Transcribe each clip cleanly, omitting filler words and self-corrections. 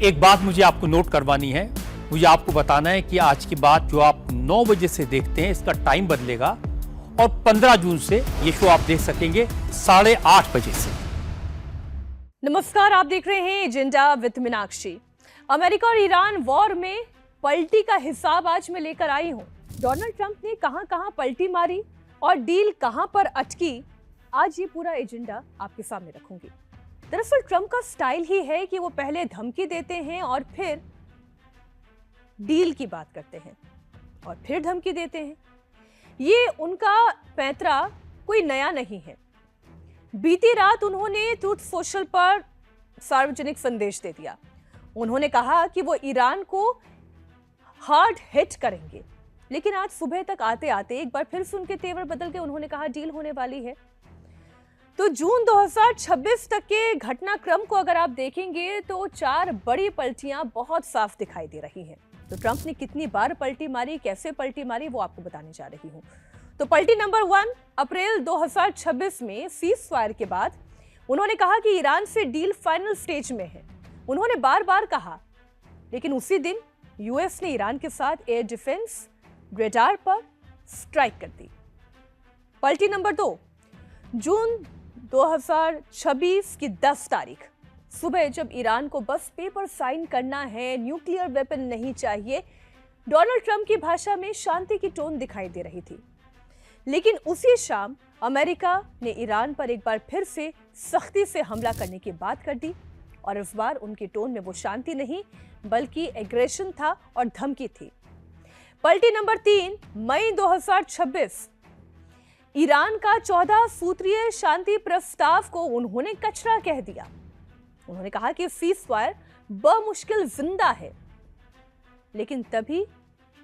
एक बात मुझे आपको नोट करवानी है, मुझे आपको बताना है कि आज की बात जो आप 9 बजे से देखते हैं इसका टाइम बदलेगा और 15 जून से ये शो आप देख सकेंगे 8:30 बजे से। नमस्कार, आप देख रहे हैं एजेंडा विद मीनाक्षी। अमेरिका और ईरान वॉर में पलटी का हिसाब आज मैं लेकर आई हूं। डोनाल्ड ट्रंप ने कहां-कहां पलटी मारी और डील कहां पर अटकी, आज ये पूरा एजेंडा आपके सामने रखूंगी। दरअसल ट्रंप का स्टाइल ही है कि वो पहले धमकी देते हैं और फिर डील की बात करते हैं और फिर धमकी देते हैं। ये उनका पैंतरा कोई नया नहीं है। बीती रात उन्होंने ट्रूथ सोशल पर सार्वजनिक संदेश दे दिया। उन्होंने कहा कि वो ईरान को हार्ड हिट करेंगे, लेकिन आज सुबह तक आते आते एक बार फिर से उनके तेवर बदल के उन्होंने कहा डील होने वाली है। तो जून 2026 तक के घटनाक्रम को अगर आप देखेंगे तो 4 बड़ी पलटियां बहुत साफ दिखाई दे रही हैं। तो ट्रंप ने कितनी बार पलटी मारी, कैसे पलटी मारी, वो आपको बताने जा रही हूं। तो पलटी नंबर 1, अप्रैल 2026 में सीज फायर के बाद उन्होंने कहा कि ईरान से डील फाइनल स्टेज में है। उन्होंने बार बार कहा, लेकिन उसी दिन यूएस ने ईरान के साथ एयर डिफेंस रडार पर स्ट्राइक कर दी। पलटी नंबर 2, जून 2026 की 10 तारीख सुबह, जब ईरान को बस पेपर साइन करना है, न्यूक्लियर वेपन नहीं चाहिए, डोनाल्ड ट्रंप की भाषा में शांति की टोन दिखाई दे रही थी। लेकिन उसी शाम अमेरिका ने ईरान पर एक बार फिर से सख्ती से हमला करने की बात कर दी और इस बार उनकी टोन में वो शांति नहीं बल्कि एग्रेशन था और धमकी थी। पलटी नंबर 3, मई 2026, ईरान का 14 सूत्रीय शांति प्रस्ताव को उन्होंने कचरा कह दिया। उन्होंने कहा कि सीज फायर बमुश्किल जिंदा है, लेकिन तभी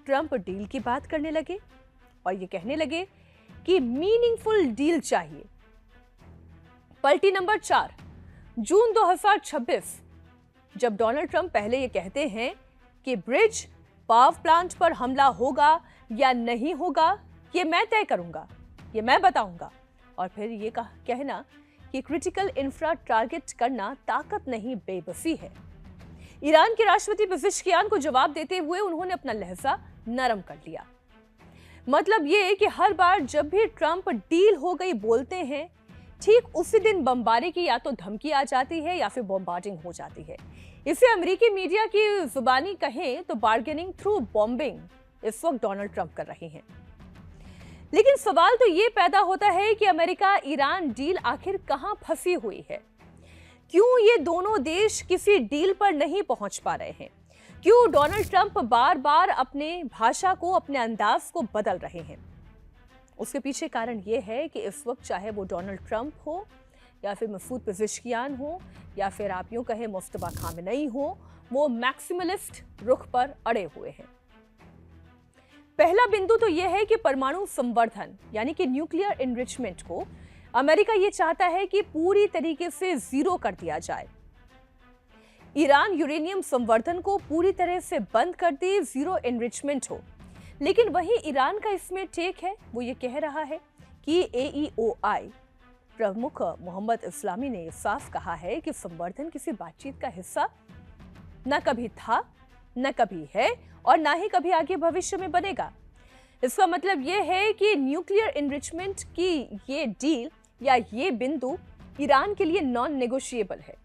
ट्रंप डील की बात करने लगे और ये कहने लगे कि मीनिंगफुल डील चाहिए। पलटी नंबर 4, जून 2026, जब डोनाल्ड ट्रंप पहले ये कहते हैं कि ब्रिज पावर प्लांट पर हमला होगा या नहीं होगा ये मैं तय करूंगा, ये मैं बताऊंगा, और फिर ये कहना कि क्रिटिकल इंफ्रा टारगेट करना ताकत नहीं बेबसी है। ईरान के राष्ट्रपति पेजेश्कियान को जवाब देते हुए उन्होंने अपना लहजा नरम कर लिया। मतलब ये कि हर बार जब भी ट्रंप डील हो गई बोलते हैं, ठीक उसी दिन बमबारी की या तो धमकी आ जाती है या फिर बॉम्बार्डिंग हो जाती है। इसे अमेरिकी मीडिया की जुबानी कहें तो बार्गेनिंग थ्रू बॉम्बिंग इस वक्त डोनाल्ड ट्रंप कर रहे हैं। लेकिन सवाल तो ये पैदा होता है कि अमेरिका ईरान डील आखिर कहां फंसी हुई है? क्यों ये दोनों देश किसी डील पर नहीं पहुंच पा रहे हैं? क्यों डोनाल्ड ट्रंप बार बार अपने भाषा को, अपने अंदाज को बदल रहे हैं? उसके पीछे कारण ये है कि इस वक्त चाहे वो डोनाल्ड ट्रंप हो या फिर मसूद पेजेश्कियान हो या फिर आप यूं कहें मुस्तफा खामेनेई हो, वो मैक्सिमलिस्ट रुख पर अड़े हुए हैं। पहला बिंदु तो यह है कि परमाणु संवर्धन यानी कि न्यूक्लियर एनरिचमेंट को अमेरिका ये चाहता है कि पूरी तरीके से जीरो कर दिया जाए। ईरान यूरेनियम संवर्धन को पूरी तरह से बंद कर दे, जीरो एनरिचमेंट हो। लेकिन वहीं ईरान का इसमें टेक है, वो ये कह रहा है कि AEOI प्रमुख मोहम्मद इस्लामी ने साफ कहा है कि संवर्धन किसी बातचीत का हिस्सा न कभी था, न कभी है और ना ही कभी आगे भविष्य में बनेगा। इसका मतलब यह है कि न्यूक्लियर एनरिचमेंट की ये डील या ये बिंदु ईरान के लिए नॉन नेगोशिएबल है।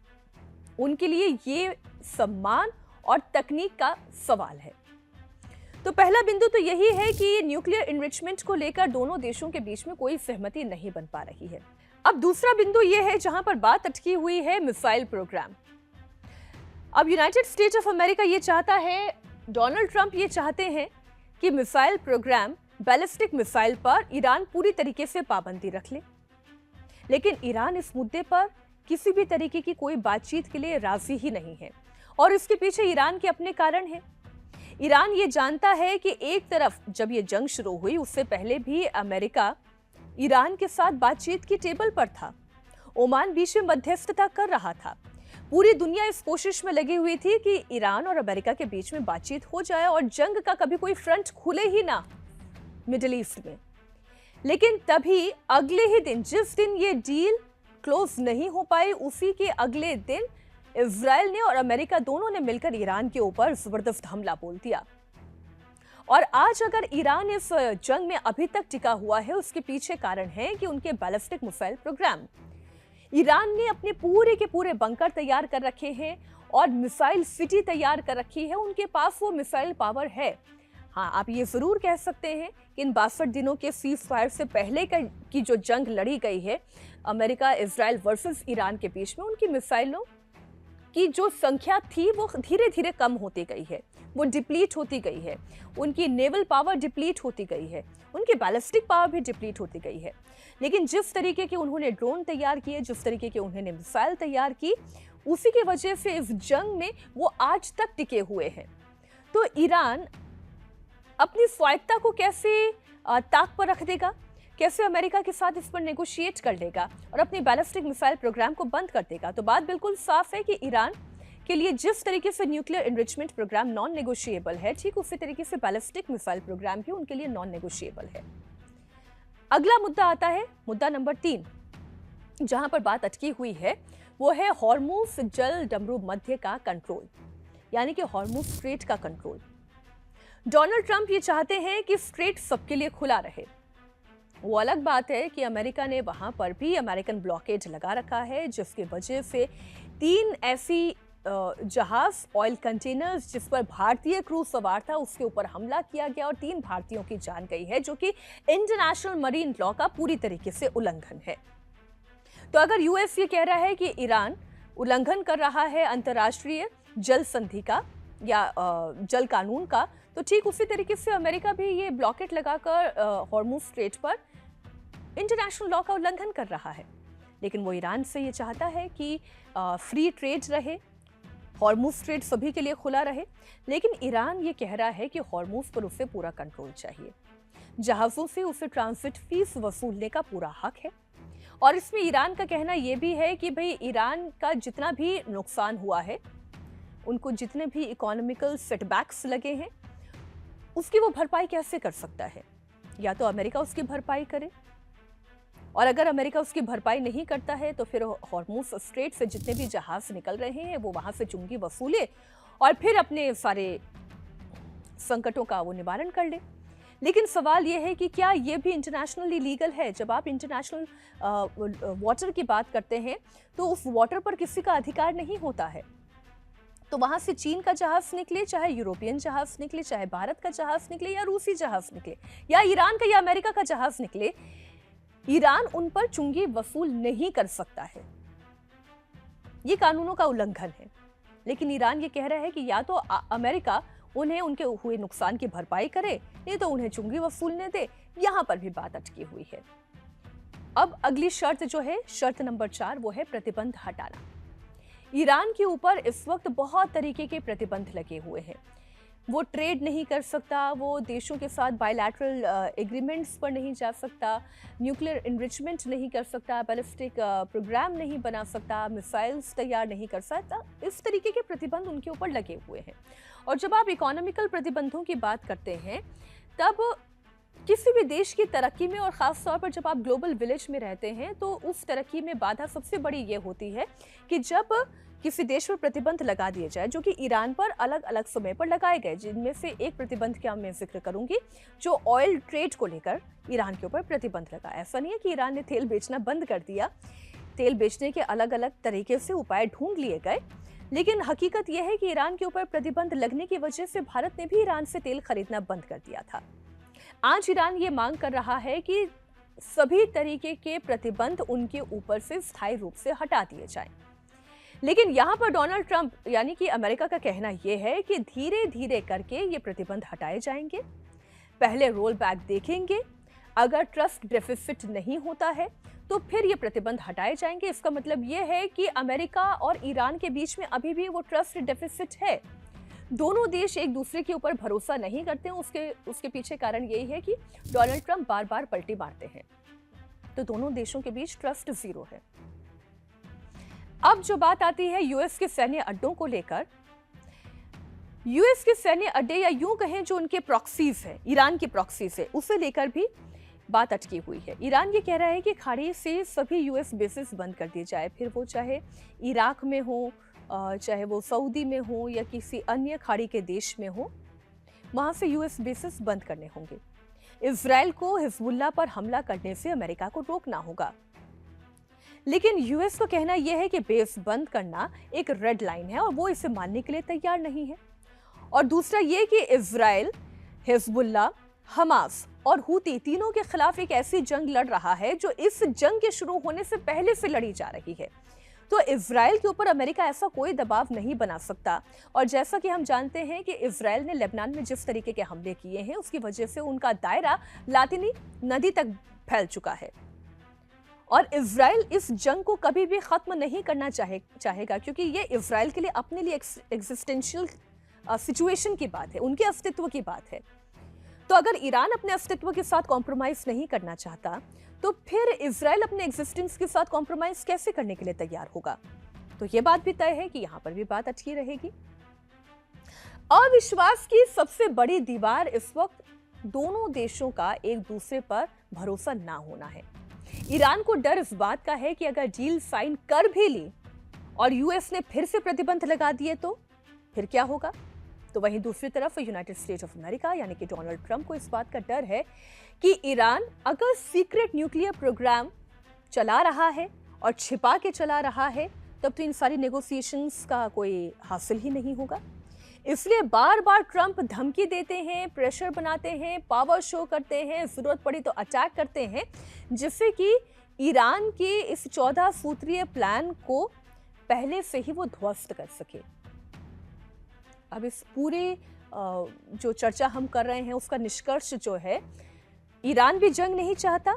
उनके लिए ये सम्मान और तकनीक का सवाल है। तो पहला बिंदु तो यही है कि न्यूक्लियर एनरिचमेंट को लेकर दोनों देशों के बीच में कोई सहमति नहीं बन पा रही है। अब दूसरा बिंदु यह है जहां पर बात अटकी हुई है मिसाइल प्रोग्राम। अब यूनाइटेड स्टेट्स ऑफ अमेरिका ये चाहता है, डोनाल्ड ट्रंप ये चाहते हैं कि मिसाइल प्रोग्राम, बैलिस्टिक मिसाइल पर ईरान पूरी तरीके से पाबंदी रख ले। लेकिन ईरान इस मुद्दे पर किसी भी तरीके की कोई बातचीत के लिए राजी ही नहीं है और इसके पीछे ईरान के अपने कारण हैं। ईरान ये जानता है कि एक तरफ जब ये जंग शुरू हुई उससे पहले भी अमेरिका ईरान के साथ बातचीत की टेबल पर था। ओमान बीच में मध्यस्थता कर रहा था। पूरी दुनिया इस कोशिश में लगी हुई थी कि ईरान और अमेरिका के बीच में बातचीत हो जाए और जंग का कभी कोई फ्रंट खुले ही ना मिडिल ईस्ट में। लेकिन तभी अगले ही दिन, जिस दिन ये डील क्लोज नहीं हो पाई, उसी के अगले दिन इजराइल ने और अमेरिका दोनों ने मिलकर ईरान के ऊपर जबरदस्त हमला बोल दिया। और आज अगर ईरान इस जंग में अभी तक टिका हुआ है, उसके पीछे कारण है कि उनके बैलिस्टिक मिसाइल प्रोग्राम। ईरान ने अपने पूरे के पूरे बंकर तैयार कर रखे हैं और मिसाइल सिटी तैयार कर रखी है। उनके पास वो मिसाइल पावर है। हाँ, आप ये जरूर कह सकते हैं कि इन 62 दिनों के सीज फायर से पहले की जो जंग लड़ी गई है अमेरिका इजराइल वर्सेस ईरान के बीच में, उनकी मिसाइलों की जो संख्या थी वो धीरे धीरे कम होती गई है, वो डिप्लीट होती गई है। उनकी नेवल पावर डिप्लीट होती गई है, उनकी बैलिस्टिक पावर भी डिप्लीट होती गई है। लेकिन जिस तरीके के उन्होंने ड्रोन तैयार किए, जिस तरीके के उन्होंने मिसाइल तैयार की, उसी की वजह से इस जंग में वो आज तक टिके हुए हैं। तो ईरान अपनी स्वायत्ता को कैसे ताक पर रख देगा, कैसे अमेरिका के साथ इस पर नेगोशिएट कर लेगा और अपनी बैलिस्टिक मिसाइल प्रोग्राम को बंद कर देगा? तो बात बिल्कुल साफ है कि ईरान के लिए जिस तरीके से nuclear enrichment program non negotiable है, ठीक उसी तरीके से बैलिस्टिक मिसाइल प्रोग्राम भी उनके लिए नॉन नेगोशिएबल है। अगला मुद्दा आता है, मुद्दा नंबर 3, जहां पर बात अटकी हुई है वो है हॉर्मुज जल डमरू मध्य का कंट्रोल, यानी कि हॉर्मुज स्ट्रेट का कंट्रोल। डोनाल्ड ट्रंप ये चाहते हैं कि स्ट्रेट सबके लिए खुला रहे। वो अलग बात है कि अमेरिका ने वहां पर भी अमेरिकन ब्लॉकेज लगा रखा है, जिसकी वजह से 3 ऐसी जहाज ऑयल कंटेनर्स जिस पर भारतीय क्रू सवार था उसके ऊपर हमला किया गया और 3 भारतीयों की जान गई है, जो कि इंटरनेशनल मरीन लॉ का पूरी तरीके से उल्लंघन है। तो अगर यूएस ये कह रहा है कि ईरान उल्लंघन कर रहा है अंतर्राष्ट्रीय जल संधि का या जल कानून का, तो ठीक उसी तरीके से अमेरिका भी ये ब्लॉकेट लगाकर हॉर्मुज स्ट्रेट पर इंटरनेशनल लॉ का उल्लंघन कर रहा है। लेकिन वो ईरान से ये चाहता है कि फ्री ट्रेड रहे, हॉर्मुज स्ट्रेट सभी के लिए खुला रहे। लेकिन ईरान ये कह रहा है कि हॉर्मुज पर उसे पूरा कंट्रोल चाहिए, जहाजों से उसे ट्रांजिट फीस वसूलने का पूरा हक है। और इसमें ईरान का कहना यह भी है कि भाई ईरान का जितना भी नुकसान हुआ है, उनको जितने भी इकोनॉमिकल सेटबैक्स लगे हैं, उसकी वो भरपाई कैसे कर सकता है? या तो अमेरिका उसकी भरपाई करे, और अगर अमेरिका उसकी भरपाई नहीं करता है तो फिर हॉर्मुज स्ट्रेट से जितने भी जहाज निकल रहे हैं वो वहां से चुंगी वसूले और फिर अपने सारे संकटों का वो निवारण कर ले। लेकिन सवाल ये है कि क्या ये भी इंटरनेशनली लीगल है? जब आप इंटरनेशनल वाटर की बात करते हैं तो उस वाटर पर किसी का अधिकार नहीं होता है। तो वहां से चीन का जहाज निकले, चाहे यूरोपियन जहाज निकले, चाहे भारत का जहाज निकले या रूसी जहाज निकले या ईरान का या अमेरिका का जहाज निकले, ईरान उन पर चुंगी वसूल नहीं कर सकता है। ये कानूनों का उल्लंघन है। लेकिन ईरान ये कह रहा है कि या तो अमेरिका उन्हें उनके हुए नुकसान की भरपाई करे, नहीं तो उन्हें चुंगी वसूलने दे। यहां पर भी बात अटकी हुई है। अब अगली शर्त जो है, शर्त नंबर 4, वो है प्रतिबंध हटाना। ईरान के ऊपर इस वक्त बहुत तरीके के प्रतिबंध लगे हुए हैं। वो ट्रेड नहीं कर सकता, वो देशों के साथ बायलैटरल एग्रीमेंट्स पर नहीं जा सकता, न्यूक्लियर एनरिचमेंट नहीं कर सकता, बैलिस्टिक प्रोग्राम नहीं बना सकता, मिसाइल्स तैयार नहीं कर सकता। इस तरीके के प्रतिबंध उनके ऊपर लगे हुए हैं। और जब आप इकोनॉमिकल प्रतिबंधों की बात करते हैं, तब किसी भी देश की तरक्की में और ख़ास तौर पर जब आप ग्लोबल विलेज में रहते हैं तो उस तरक्की में बाधा सबसे बड़ी ये होती है कि जब किसी देश पर प्रतिबंध लगा दिए जाए, जो कि ईरान पर अलग अलग समय पर लगाए गए, जिनमें से एक प्रतिबंध का मैं जिक्र करूंगी जो ऑयल ट्रेड को लेकर ईरान के ऊपर प्रतिबंध लगा। ऐसा नहीं है कि ईरान ने तेल बेचना बंद कर दिया, तेल बेचने के अलग अलग तरीके से उपाय ढूंढ लिए गए, लेकिन हकीकत यह है कि ईरान के ऊपर प्रतिबंध लगने की वजह से भारत ने भी ईरान से तेल खरीदना बंद कर दिया था। आज ईरान ये मांग कर रहा है कि सभी तरीके के प्रतिबंध उनके ऊपर से स्थायी रूप से हटा दिए जाएं। लेकिन यहाँ पर डोनाल्ड ट्रंप यानी कि अमेरिका का कहना यह है कि धीरे धीरे करके ये प्रतिबंध हटाए जाएंगे। पहले रोल बैक देखेंगे, अगर ट्रस्ट डेफिसिट नहीं होता है तो फिर ये प्रतिबंध हटाए जाएंगे। इसका मतलब ये है कि अमेरिका और ईरान के बीच में अभी भी वो ट्रस्ट डेफिसिट है। दोनों देश एक दूसरे के ऊपर भरोसा नहीं करते हैं। उसके पीछे कारण यही है कि डोनाल्ड ट्रंप बार बार पलटी मारते हैं, तो दोनों देशों के बीच ट्रस्ट जीरो है। अब जो बात आती है यूएस के सैन्य अड्डों को लेकर, यूएस के सैन्य अड्डे या यूं कहें जो उनके प्रॉक्सीज है, ईरान के प्रॉक्सीज है, उसे लेकर भी बात अटकी हुई है। ईरान ये कह रहा है कि खाड़ी से सभी यूएस बेसिस बंद कर दिए जाए, फिर वो चाहे इराक में हो, चाहे वो सऊदी में हो या किसी अन्य खाड़ी के देश में हो, वहां से यूएस बेसिस बंद करने होंगे। इजराइल को हिजबुल्लाह पर हमला करने से अमेरिका को रोकना होगा। लेकिन यूएस का कहना यह है कि बेस बंद करना एक रेड लाइन है और वो इसे मानने के लिए तैयार नहीं है। और दूसरा ये कि इजराइल, हिजबुल्लाह, हमास और हूती तीनों के खिलाफ एक ऐसी जंग लड़ रहा है जो इस जंग के शुरू होने से पहले से लड़ी जा रही है। तो इजराइल के ऊपर अमेरिका ऐसा कोई दबाव नहीं बना सकता। और जैसा कि हम जानते हैं कि इजराइल ने लेबनान में जिस तरीके के हमले किए हैं उसकी वजह से उनका दायरा लातिनी नदी तक फैल चुका है। और इजराइल इस जंग को कभी भी खत्म नहीं करना चाहेगा, क्योंकि ये इजराइल के लिए अपने लिए एग्जिस्टेंशियल सिचुएशन की बात है, उनके अस्तित्व की बात है। तो अगर ईरान अपने अस्तित्व के साथ कॉम्प्रोमाइज नहीं करना चाहता तो फिर इजराइल अपने एग्जिस्टेंस के साथ कॉम्प्रोमाइज कैसे करने के लिए तैयार होगा? तो यह बात भी तय है कि यहां पर भी बात अटकी रहेगी। अविश्वास की सबसे बड़ी दीवार इस वक्त दोनों देशों का एक दूसरे पर भरोसा ना होना है। ईरान को डर इस बात का है कि अगर डील साइन कर भी ली और यूएस ने फिर से प्रतिबंध लगा दिए तो फिर क्या होगा? तो वहीं दूसरी तरफ यूनाइटेड स्टेट्स ऑफ अमेरिका यानी कि डोनाल्ड ट्रंप को इस बात का डर है कि ईरान अगर सीक्रेट न्यूक्लियर प्रोग्राम चला रहा है और छिपा के चला रहा है तब तो इन सारी नेगोशिएशंस का कोई हासिल ही नहीं होगा। इसलिए बार बार ट्रंप धमकी देते हैं, प्रेशर बनाते हैं, पावर शो करते हैं, जरूरत पड़ी तो अटैक करते हैं, जिससे कि ईरान के इस 14 सूत्रीय प्लान को पहले से ही वो ध्वस्त कर सके। अब इस पूरे जो चर्चा हम कर रहे हैं उसका निष्कर्ष जो है, ईरान भी जंग नहीं चाहता,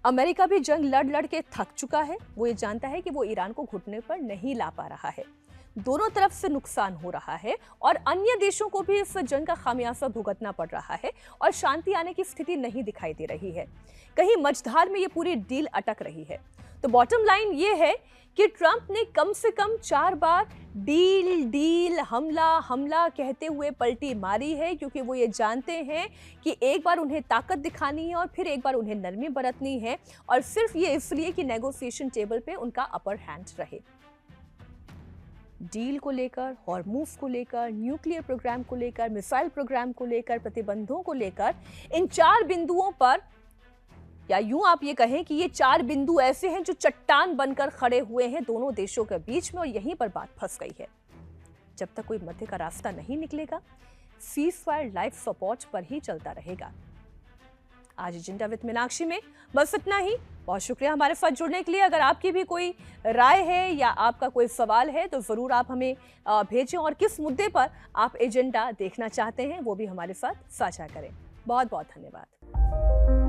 अमेरिका भी जंग लड़ के थक चुका है। वो ये जानता है कि वो ईरान को घुटने पर नहीं ला पा रहा है, दोनों तरफ से नुकसान हो रहा है और अन्य देशों को भी इस जंग का खामियाजा भुगतना पड़ रहा है और शांति आने की स्थिति नहीं दिखाई दे रही है। कहीं मझधार में ये पूरी डील अटक रही है। तो बॉटम लाइन ये है कि ट्रंप ने कम से कम 4 बार डील डील हमला हमला कहते हुए पलटी मारी है, क्योंकि वो ये जानते हैं कि एक बार उन्हें ताकत दिखानी है और फिर एक बार उन्हें नरमी बरतनी है, और सिर्फ ये इसलिए कि नेगोशिएशन टेबल पे उनका अपर हैंड रहे। डील को लेकर, हॉर्मूज को लेकर, न्यूक्लियर प्रोग्राम को लेकर, मिसाइल प्रोग्राम को लेकर, प्रतिबंधों को लेकर, इन 4 बिंदुओं पर, या यूं आप ये कहें कि ये 4 बिंदु ऐसे हैं जो चट्टान बनकर खड़े हुए हैं दोनों देशों के बीच में, और यहीं पर बात फंस गई है। जब तक कोई मध्य का रास्ता नहीं निकलेगा, सीज़फायर लाइफ सपोर्ट पर ही चलता रहेगा। आज एजेंडा विद मीनाक्षी में बस इतना ही। बहुत शुक्रिया हमारे साथ जुड़ने के लिए। अगर आपकी भी कोई राय है या आपका कोई सवाल है तो ज़रूर आप हमें भेजें, और किस मुद्दे पर आप एजेंडा देखना चाहते हैं वो भी हमारे साथ साझा करें। बहुत बहुत धन्यवाद।